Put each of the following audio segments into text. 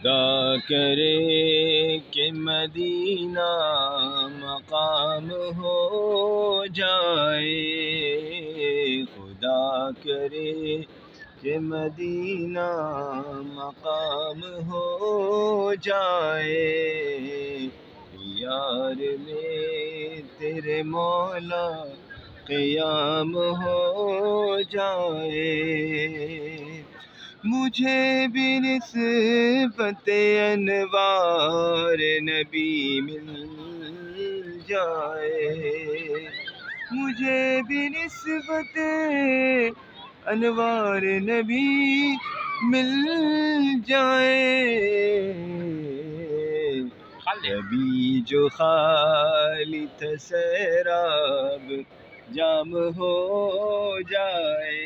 خدا کرے کہ مدینہ مقام ہو جائے، خدا کرے کہ مدینہ مقام ہو جائے، یار میں تیرے مولا قیام ہو جائے، مجھے بھی نسبت انوار نبی مل جائے، مجھے بھی نسبت انوار نبی مل جائے، کبھی جو خالی تھا سیراب جام ہو جائے،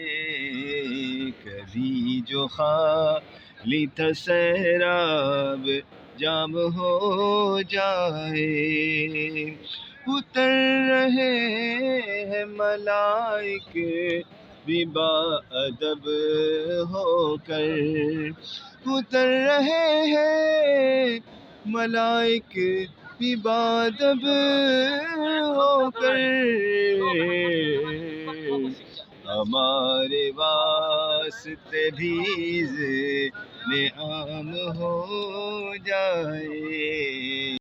کبھی جو خالی تھا سیراب جام ہو جائے، اتر رہے ہیں ملائک بھی با ادب ہو کر، اتر رہے ہیں ملائک بھی با ادب ہو کر، ہمارے واسطے بھی عام ہو جائے۔